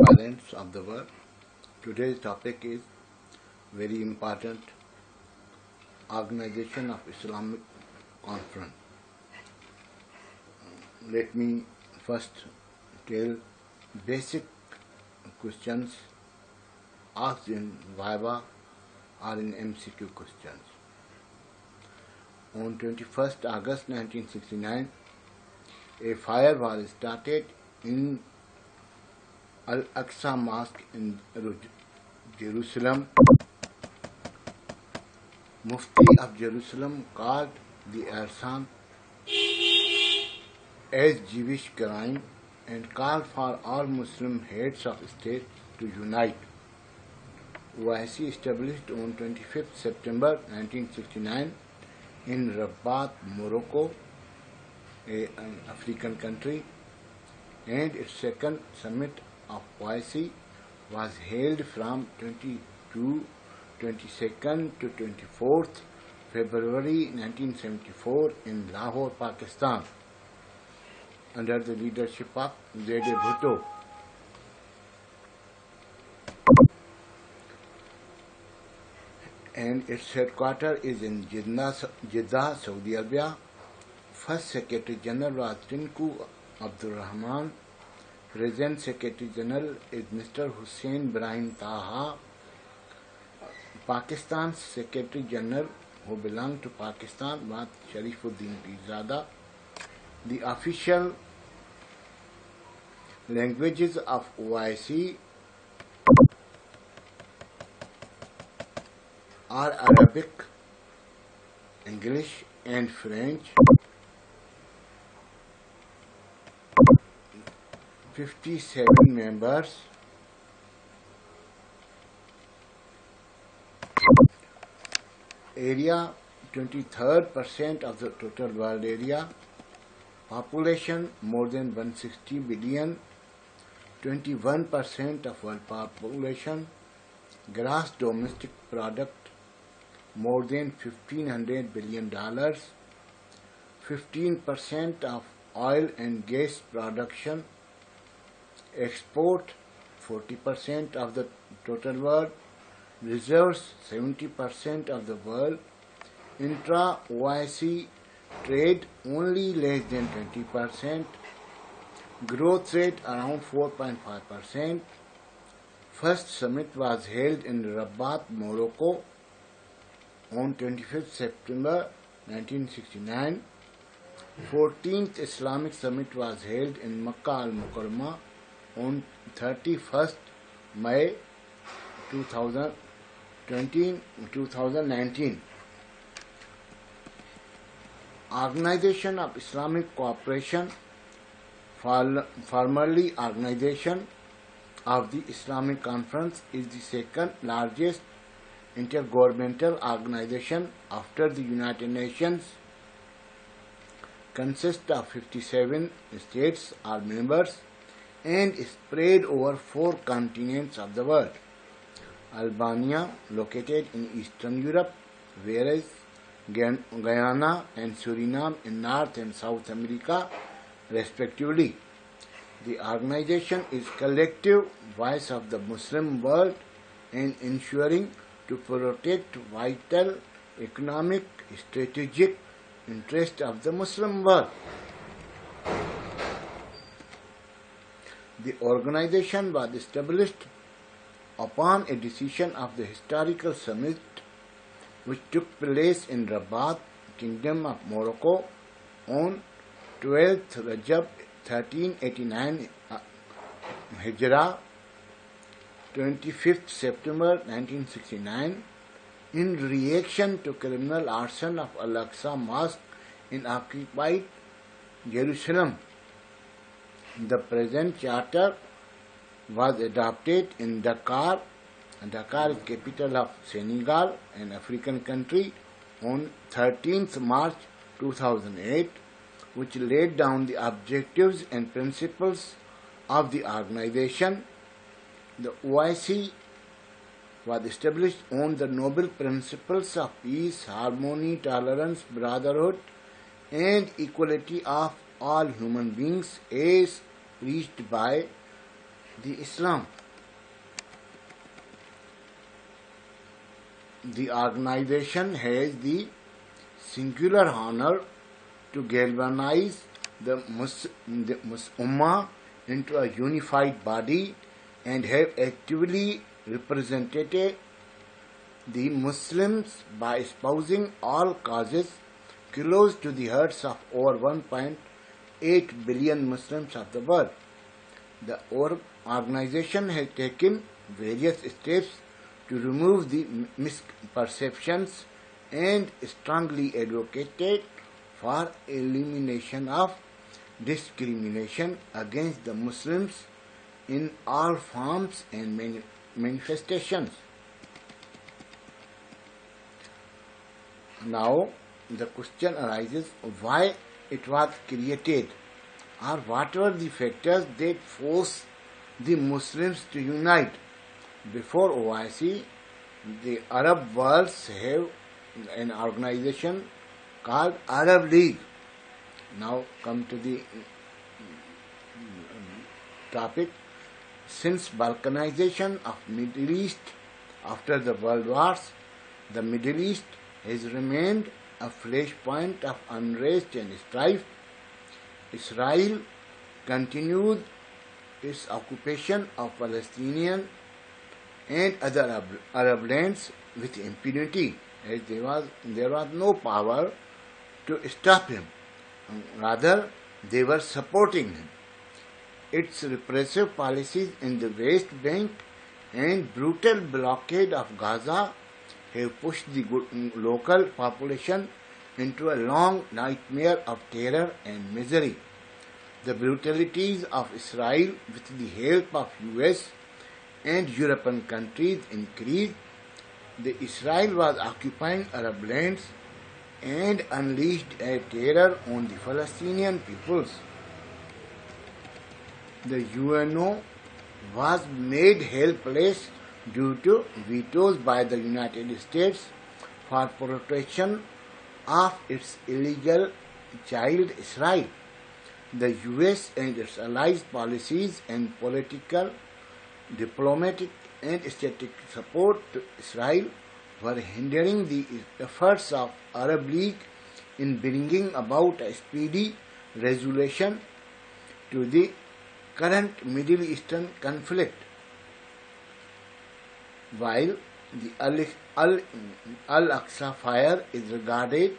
parents of the world. Today's topic is very important: Organization of Islamic Conference. Let me first tell basic questions asked in Viva or in MCQ questions. On 21st August 1969, a fire was started in Al-Aqsa Mosque in Jerusalem. Mufti of Jerusalem called the arson as Jewish crime and called for all Muslim heads of state to unite. OIC established on 25th September 1969 in Rabbat, Morocco, an African country, and its second summit of OIC was held from 22nd to 24th February 1974 in Lahore, Pakistan, under the leadership of Jeddah. And its headquarters is in Jeddah, Saudi Arabia. First Secretary General was Tinko of Rahman. Present Secretary General is Mr. Hissein Brahim Taha. Pakistan's Secretary General, who belonged to Pakistan, was Sharifuddin Pirzada. The official languages of OIC are Arabic, English, and French. 57 members. Area 23rd% of the total world area. Population more than 160 billion. 21% of world population. Gross domestic product more than $1,500 billion. 15% of oil and gas production. Export 40% of the total world. Reserves 70% of the world. Intra-OIC trade only less than 20%. Growth rate around 4.5%. First summit was held in Rabbat, Morocco on 25th September 1969. 14th Islamic Summit was held in Makkah al-Mukarramah on 31st May 2019. Organization of Islamic Cooperation, formerly Organization of the Islamic Conference, is the second largest intergovernmental organization after the United Nations. Consists of 57 states or members and is spread over 4 continents of the world. Albania, located in Eastern Europe, whereas Guyana and Suriname in North and South America, respectively. The organization is collective voice of the Muslim world and ensuring to protect vital economic, strategic interest of the Muslim world. The organization was established upon a decision of the historical summit which took place in Rabbat, Kingdom of Morocco, on 12th Rajab 1389 Hijrah, 25th September 1969, in reaction to criminal arson of Al-Aqsa Mosque in occupied Jerusalem. The present charter was adopted in Dakar. Dakar is capital of Senegal, an African country, on 13th March 2008, which laid down the objectives and principles of the organization. The OIC was established on the noble principles of peace, harmony, tolerance, brotherhood, and equality of all human beings as preached by the Islam. The organization has the singular honor to galvanize the Ummah into a unified body and have actively represented the Muslims by espousing all causes close to the hearts of over 1.8 billion Muslims of the world. The organization has taken various steps to remove the misperceptions and strongly advocated for elimination of discrimination against the Muslims in all forms and manifestations. Now, the question arises why it was created, or what were the factors that forced the Muslims to unite. Before OIC, the Arab worlds have an organization called Arab League. Now come to the topic. Since balkanization of Middle East after the World Wars, the Middle East has remained a flashpoint of unrest and strife. Israel continued its occupation of Palestinian and other Arab lands with impunity, as there was no power to stop him. Rather, they were supporting him. Its repressive policies in the West Bank and brutal blockade of Gaza have pushed the local population into a long nightmare of terror and misery. The brutalities of Israel, with the help of US and European countries, increased. Israel was occupying Arab lands and unleashed a terror on the Palestinian peoples. The UNO was made helpless due to vetoes by the United States for protection of its illegal child Israel. The US and its allies' policies and political, diplomatic and strategic support to Israel were hindering the efforts of Arab League in bringing about a speedy resolution to the current Middle Eastern conflict. While the Al-Aqsa fire is regarded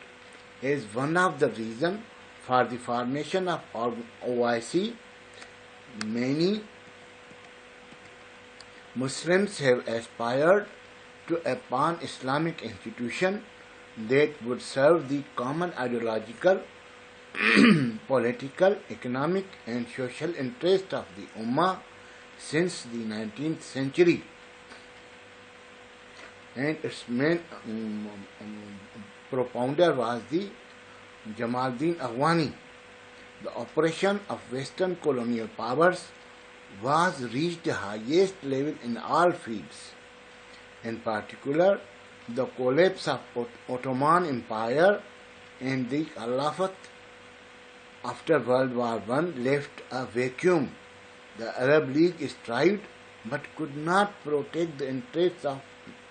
as one of the reasons for the formation of OIC, many Muslims have aspired to a pan-Islamic institution that would serve the common ideological, political, economic and social interests of the Ummah since the 19th century. And its main propounder was the Jamaluddin Afghani. The oppression of Western colonial powers was reached the highest level in all fields. In particular, the collapse of Ottoman Empire and the Caliphate after World War I left a vacuum. The Arab League strived but could not protect the interests of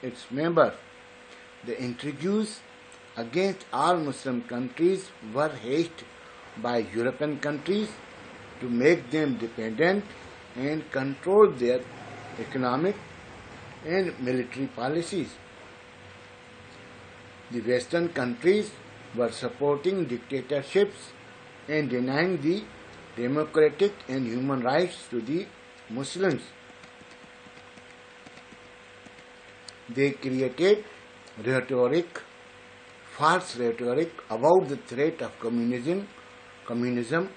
its members. The intrigues against all Muslim countries were hatched by European countries to make them dependent and control their economic and military policies. The Western countries were supporting dictatorships and denying the democratic and human rights to the Muslims. They created false rhetoric about the threat of communism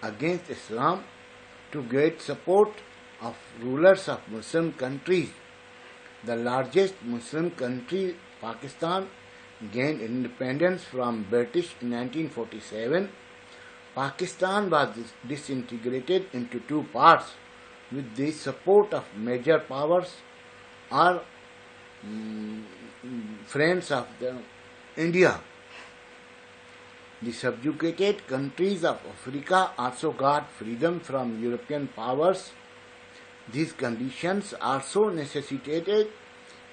against Islam to get support of rulers of Muslim countries. The largest Muslim country, Pakistan, gained independence from British in 1947. Pakistan was disintegrated into two parts with the support of major powers or friends of India. The subjugated countries of Africa also got freedom from European powers These conditions also necessitated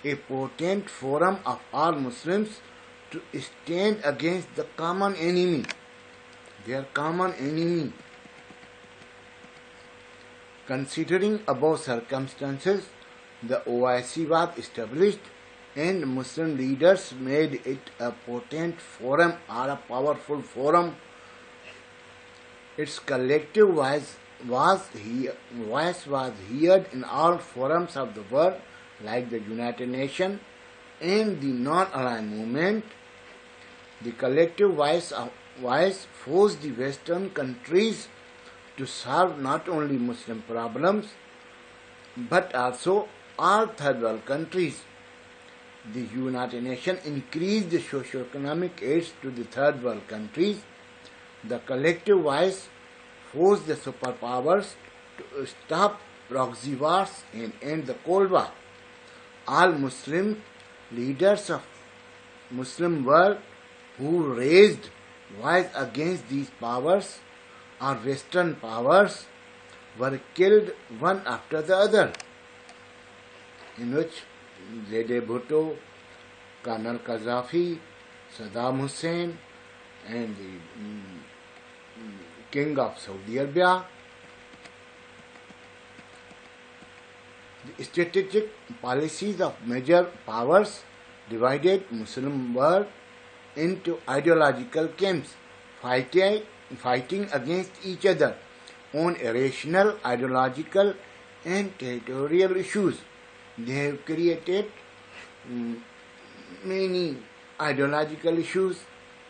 a potent forum of all Muslims to stand against the common enemy, their common enemy. Considering above circumstances, the OIC was established and Muslim leaders made it a potent forum or a powerful forum. Its collective voice was heard in all forums of the world, like the United Nations and the non-aligned movement. The collective voice forced the Western countries to solve not only Muslim problems but also all third world countries. The United Nations increased the socio-economic aids to the third world countries. The collective voice forced the superpowers to stop proxy wars and end the Cold War. All Muslim leaders of Muslim world who raised voice against these powers or Western powers were killed one after the other, in which Jeddah Bhutto, Colonel Qaddafi, Saddam Hussein, and the King of Saudi Arabia. The strategic policies of major powers divided Muslim world into ideological camps, fighting against each other on rational, ideological, and territorial issues. They have created many ideological issues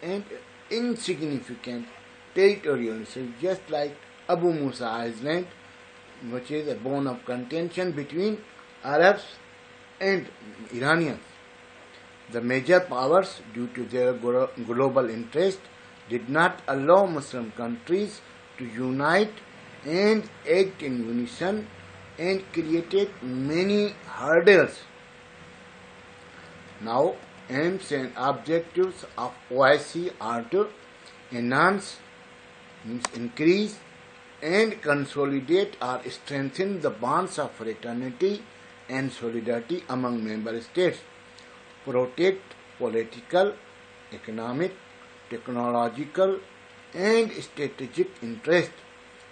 and insignificant territorial issues, just like Abu Musa Island, which is a bone of contention between Arabs and Iranians. The major powers, due to their global interest, did not allow Muslim countries to unite and act in unison, and created many hurdles. Now, aims and objectives of OIC are to enhance, increase, and consolidate or strengthen the bonds of fraternity and solidarity among member states, protect political, economic, technological, and strategic interests,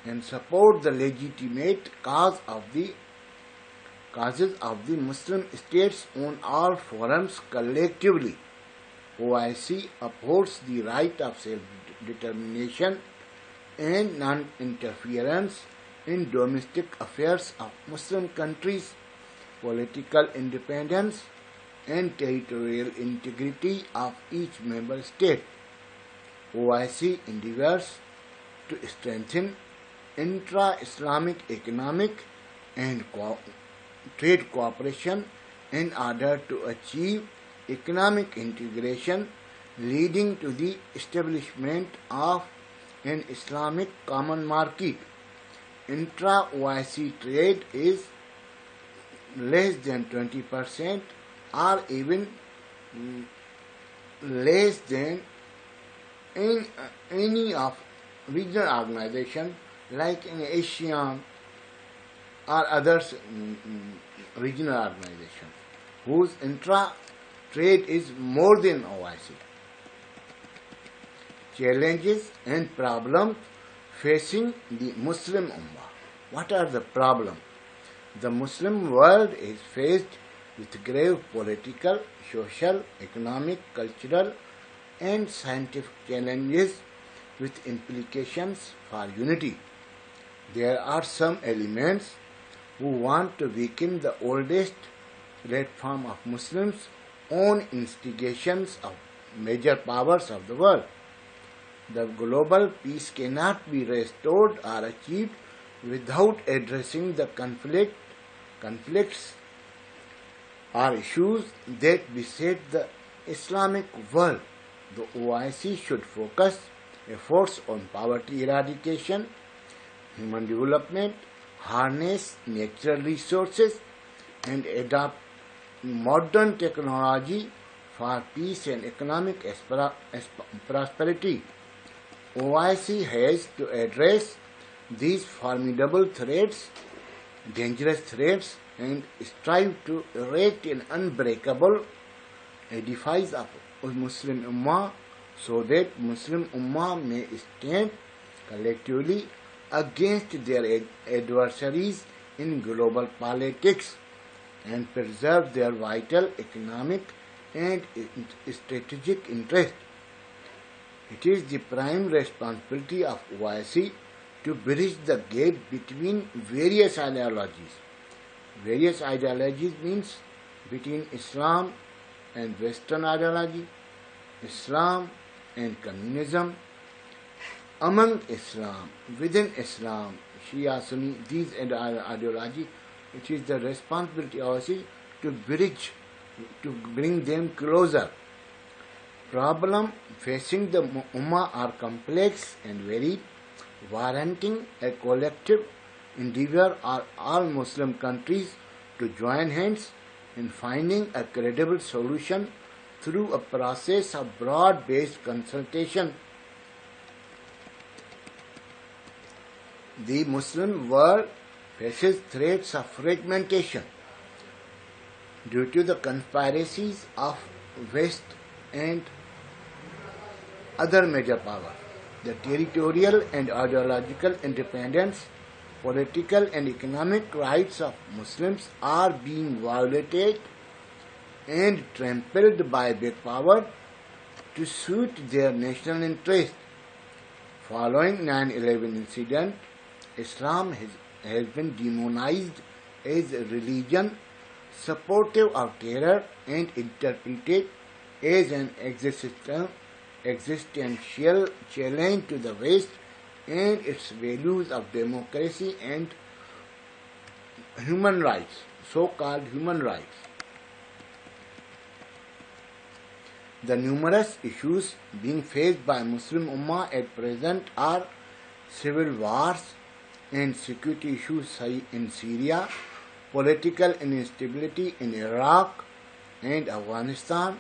and support the legitimate causes of the Muslim states on all forums collectively. OIC upholds the right of self-determination and non-interference in domestic affairs of Muslim countries, political independence, and territorial integrity of each member state. OIC endeavors to strengthen intra-Islamic economic and trade cooperation in order to achieve economic integration, leading to the establishment of an Islamic common market. Intra-OIC trade is less than 20% or even less than in any of regional organizations like in ASEAN or others regional organizations whose intra-trade is more than OIC. Challenges and problems facing the Muslim Ummah. What are the problems? The Muslim world is faced with grave political, social, economic, cultural, and scientific challenges with implications for unity. There are some elements who want to weaken the oldest platform of Muslims on instigations of major powers of the world. The global peace cannot be restored or achieved without addressing the conflicts or issues that beset the Islamic world. The OIC should focus efforts on poverty eradication, human development, harness natural resources, and adopt modern technology for peace and economic prosperity. OIC has to address these formidable threats dangerous threats and strive to erect an unbreakable edifice of Muslim Ummah so that Muslim Ummah may stand collectively against their adversaries in global politics and preserve their vital economic and strategic interests. It is the prime responsibility of OIC to bridge the gap between various ideologies. Various ideologies means between Islam and Western ideology, Islam and communism, among Islam, within Islam, Shia, Sunni, these ideology. It is the responsibility of OIC to bridge, to bring them closer. Problems facing the Ummah are complex and varied, warranting a collective endeavor of all Muslim countries to join hands in finding a credible solution through a process of broad-based consultation. The Muslim world faces threats of fragmentation due to the conspiracies of West and other major powers. The territorial and ideological independence, political and economic rights of Muslims are being violated and trampled by big power to suit their national interest. Following 9/11 incident, Islam has been demonized as a religion supportive of terror and interpreted as an existential challenge to the West and its values of democracy and human rights, so-called human rights. The numerous issues being faced by Muslim Ummah at present are civil wars and security issues in Syria, political instability in Iraq and Afghanistan,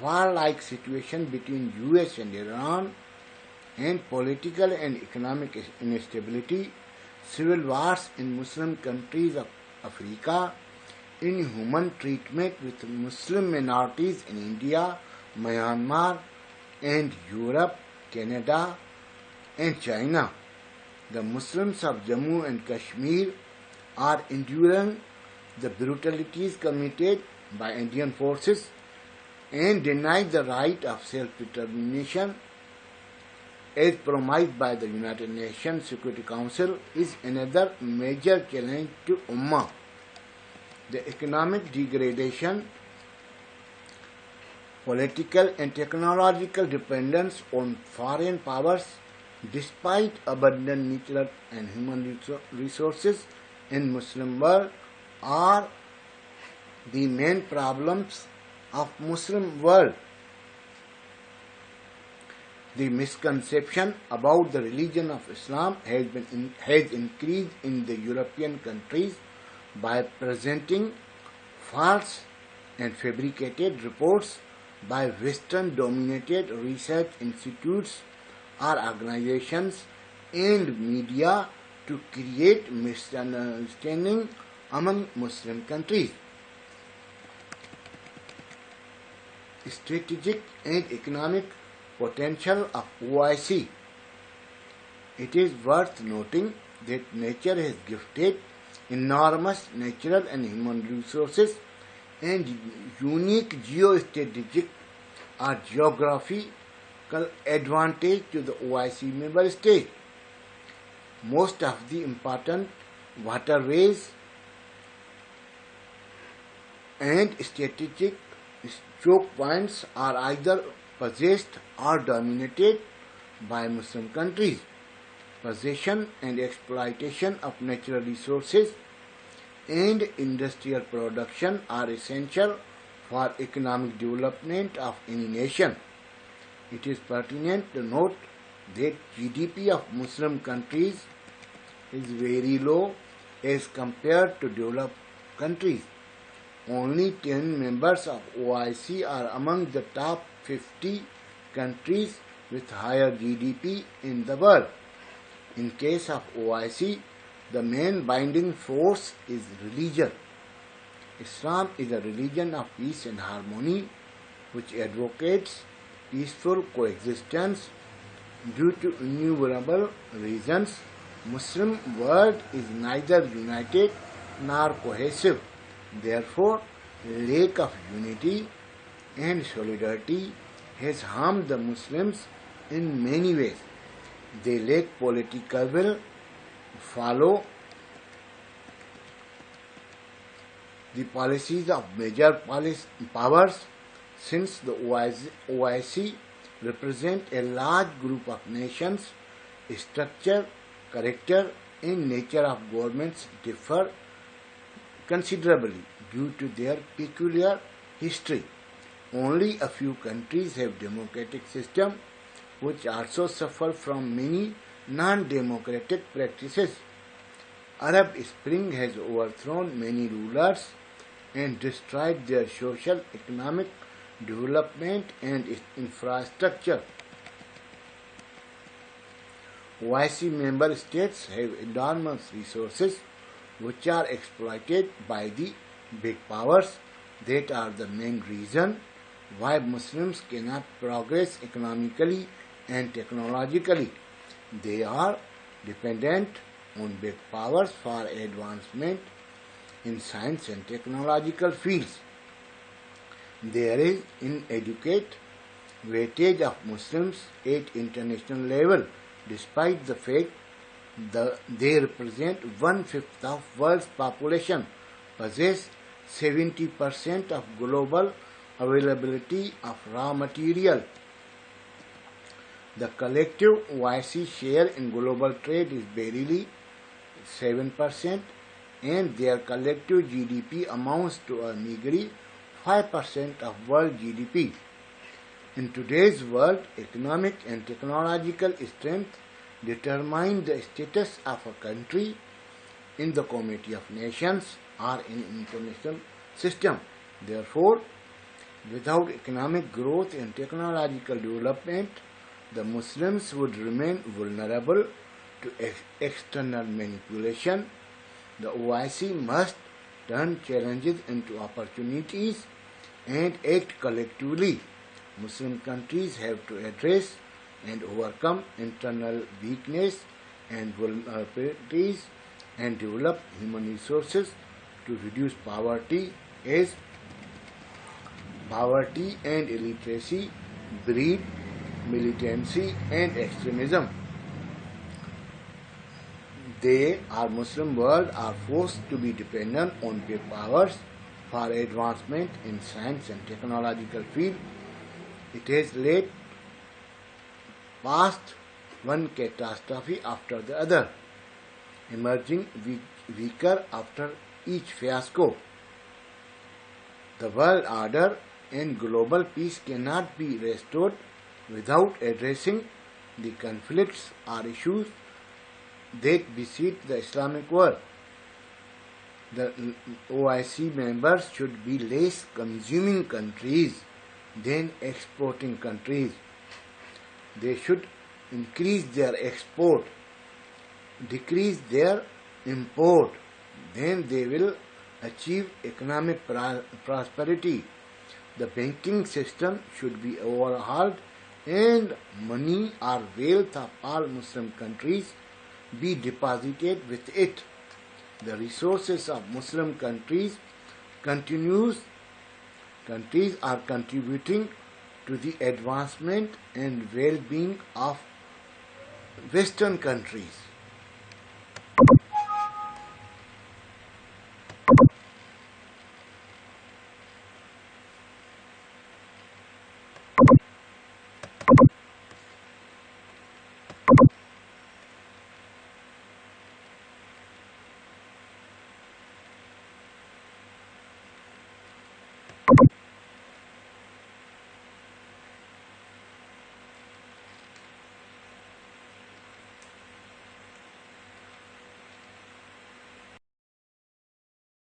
war-like situation between US and Iran, and political and economic instability, civil wars in Muslim countries of Africa, inhuman treatment with Muslim minorities in India, Myanmar, and Europe, Canada, and China. The Muslims of Jammu and Kashmir are enduring the brutalities committed by Indian forces and denied the right of self-determination as promised by the United Nations Security Council is another major challenge to Ummah. The economic degradation, political and technological dependence on foreign powers despite abundant natural and human resources in Muslim world are the main problems of Muslim world. The misconception about the religion of Islam has increased in the European countries by presenting false and fabricated reports by Western-dominated research institutes or organizations and media to create misunderstanding among Muslim countries. Strategic and economic potential of OIC. It is worth noting that nature has gifted enormous natural and human resources and unique geostrategic or geographical advantage to the OIC member state. Most of the important waterways and strategic choke points are either possessed or dominated by Muslim countries. Possession and exploitation of natural resources and industrial production are essential for economic development of any nation. It is pertinent to note that GDP of Muslim countries is very low as compared to developed countries. Only 10 members of OIC are among the top 50 countries with higher GDP in the world. In case of OIC, the main binding force is religion. Islam is a religion of peace and harmony which advocates peaceful coexistence. Due to innumerable reasons, Muslim world is neither united nor cohesive. Therefore, lack of unity and solidarity has harmed the Muslims in many ways. They lack political will, follow the policies of major powers, since the OIC represent a large group of nations. Structure, character and nature of governments differ considerably due to their peculiar history. Only a few countries have democratic systems, which also suffer from many non-democratic practices. Arab Spring has overthrown many rulers and destroyed their social, economic development and infrastructure. OIC member states have enormous resources which are exploited by the big powers. That are the main reason why Muslims cannot progress economically and technologically. They are dependent on big powers for advancement in science and technological fields. There is inadequate weightage of Muslims at international level, despite the fact that they represent 1/5 of world's population, possess 70% of global availability of raw material. The collective OIC share in global trade is barely 7%, and their collective GDP amounts to a meager 5% of world GDP. In today's world, economic and technological strength determine the status of a country in the community of nations or in international system. Therefore, without economic growth and technological development, the Muslims would remain vulnerable to external manipulation. The OIC must turn challenges into opportunities and act collectively. Muslim countries have to address and overcome internal weakness and vulnerabilities and develop human resources to reduce poverty, as poverty and illiteracy breed militancy and extremism. They, our Muslim world, are forced to be dependent on big powers for advancement in science and technological field. It has led past one catastrophe after the other, emerging weaker after each fiasco. The world order and global peace cannot be restored without addressing the conflicts or issues that beset the Islamic world. The OIC members should be less consuming countries than exporting countries. They should increase their export, decrease their import. Then they will achieve economic prosperity. The banking system should be overhauled and money or wealth of all Muslim countries be deposited with it. The resources of Muslim countries are contributing to the advancement and well-being of Western countries.